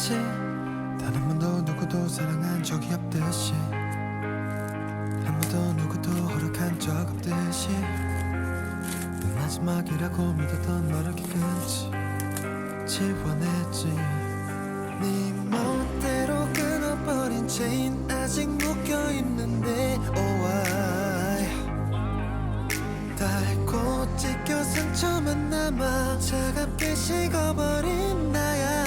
마치 단 한 번도 누구도 사랑한 적이 없듯이 한 번도 누구도 허락한 적 없듯이 내 마지막이라고 믿었던 너를 기근지 지워냈지 네 멋대로 끊어버린 체인 아직 묶여있는데 oh why 닳고 찢겨 상처만 남아 차갑게 식어버린 나야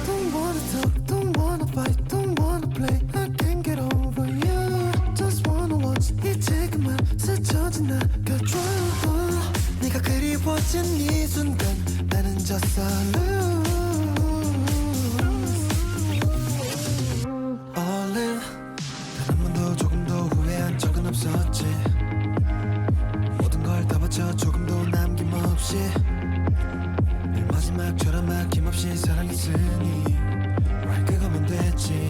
Don't wanna talk, don't wanna fight, don't wanna play I can't get over you Just wanna watch 이제 그만 스쳐진 나가줘 네가 그리워진 이 순간 나는 졌어 lose All in 단 한 번도 조금도 후회한 적은 없었지 모든 걸 다 바쳐 조금도 남김없이 늘 마지막처럼 아낌없이 사랑했으니 right 그거면 됐지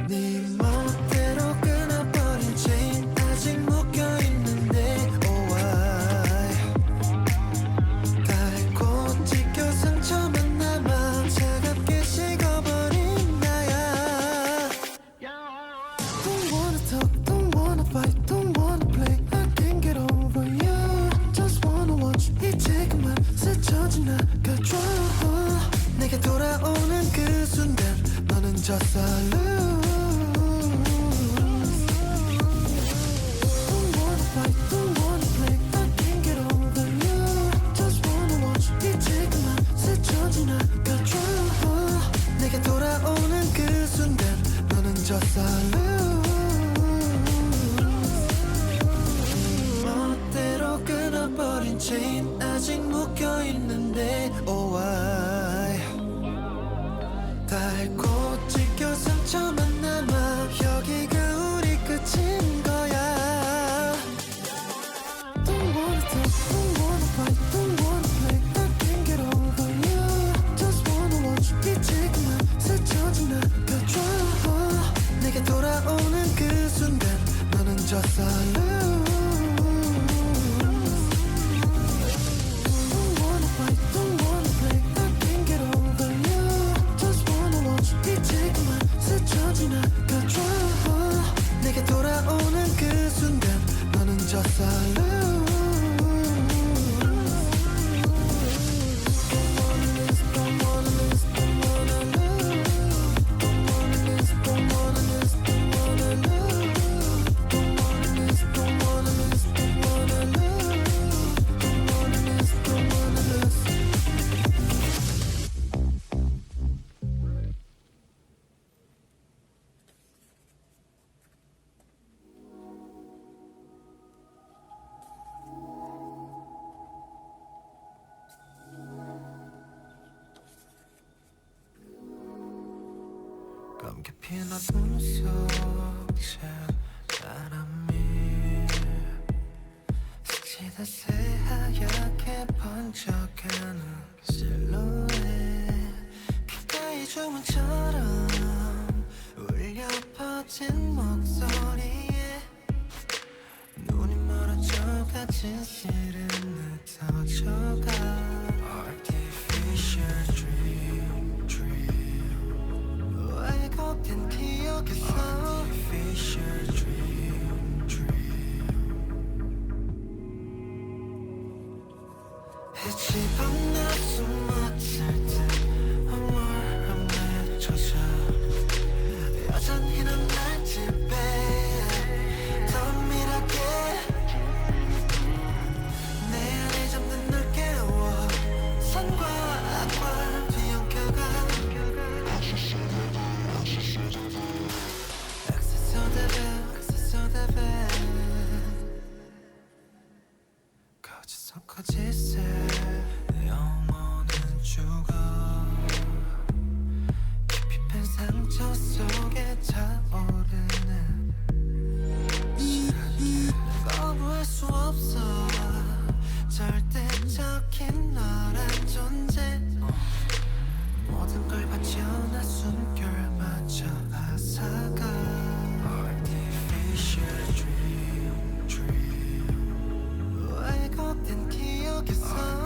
네 멋대로 끊어버린 체인 아직 묶여있는데 oh why 닳고 찢겨 상처만 남아 차갑게 식어버린 나야 Don't wanna talk, don't wanna fight, don't wanna play I can't get over you Just wanna watch 이제 그만 스쳐진 나가줘 내게 돌아오는 그 순간 너는 졌어 lose Don't wanna fight, don't wanna play I can't get over you Just wanna watch 이제 그만 스쳐진 나가줘 내게 돌아오는 그 순간 너는 졌어 lose 멋대로 끊어버린 체인 아직 묶여있는데 oh why 닳고 찢겨 상처만 남아 여기가 우리 끝인 거야 Don't wanna talk, don't wanna fight, don't wanna play I can't get over you Just wanna watch 이제 그만 스쳐진 나가줘 내게 돌아오는 그 순간 너는 졌어 lose Don't wanna fight, don't wanna play I can't get over you Just wanna watch 이제 그만 스쳐진 나가줘 내게 돌아오는 그 순간 너는 졌어 lose Don't wanna lose, don't wanna lose, don't wanna lose Don't wanna lose, don't wanna lose, don't wanna lose Don't wanna lose, don't wanna lose, don't wanna lose Don't wanna lose, don't wanna lose 검게 핀 어둠 속에 바람이 스치듯 새하얗게 번져가는 실루엣 귓가에 주문처럼 울려 퍼진 목소리에 눈이 멀어져가 진실은 느껴져가 Artificial dream, dream 왜곡된 기억에서 Artificial dream, dream 빛이 빛나 숨막힐 때 허물함에 젖어 여전히 넌 날 지배해 더 밀하게 내 안에 잠든 널 깨워 선과 악과 뒤엉켜가 Access so devil 거짓서 거짓에 내 영혼은 죽어 깊이 팬 상처 속에 차오르는 거부할 수 없어 절대적인 너란 존재 모든 걸 바쳐나 숨결마저 앗아가 Artificial dream, dream 왜곡된 기억에서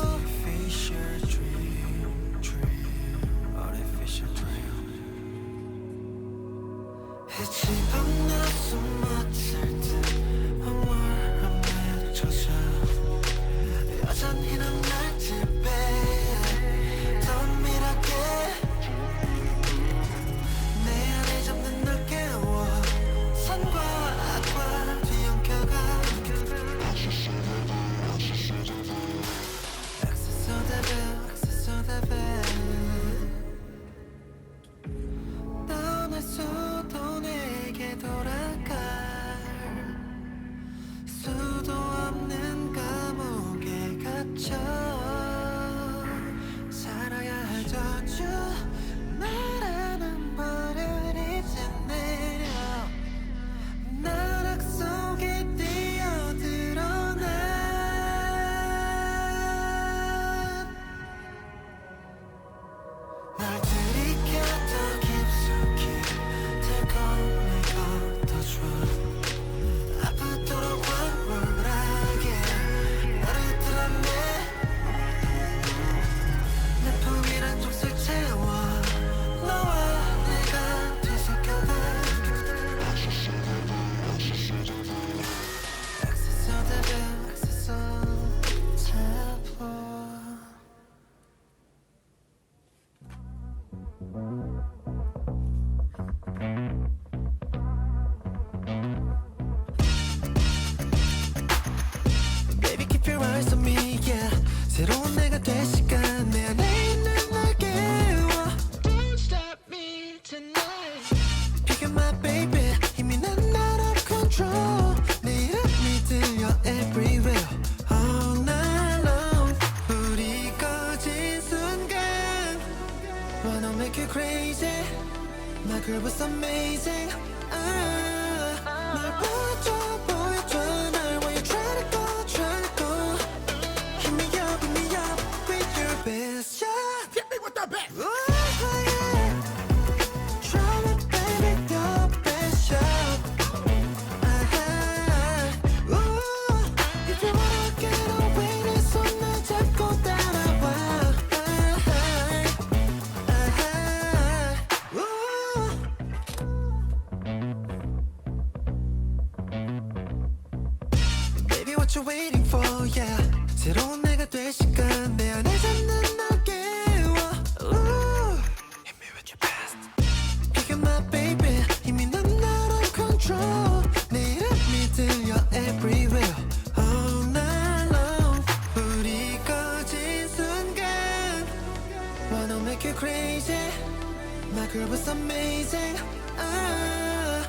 여전히 넌 날 지배해 더 밀어게 내 안에 잡는 널 깨워 선과 악과 뒤엉켜가 Access so devil, access so devil 떠날 수도 내게 돌아갈 수도 없는 감옥에 갇혀 살아야 할 저주 나라는 벌을 이제 내려 나락 속에 뛰어들어 난 날 들이켜 더 깊숙이 들고 걷어줘 아프도록 황홀하게 나를 드러내 내 품이란 족쇄 채워 너와 내가 뒤섞여가 Access so devil, access so devil Baby keep your eyes on me yeah 새로운 내가 될 시간 내 안에 있는 날 깨워 Don't stop me tonight Pick up my baby 힘이 난 날 out of control 내 이름이 들려 everywhere All night long 불이 꺼진 순간 Wanna make you crazy My girl was amazing 날 보여줘 보여줘 날 Where you try to go Hit me up with your best shot Hit me with the best. Ooh, yeah. Try me baby your best shot Ooh, if you wanna get away 내 손을 잡고 따라와 Baby what you waiting for yeah 새로운 내가 될 시간 내 안에 잡는 날 깨워 Ooh, hit me with your best Pick up my baby 힘이 난 날 out of control 내 이름이 들려 everywhere All night long 불이 꺼진 순간 Wanna make you crazy My girl was amazing 날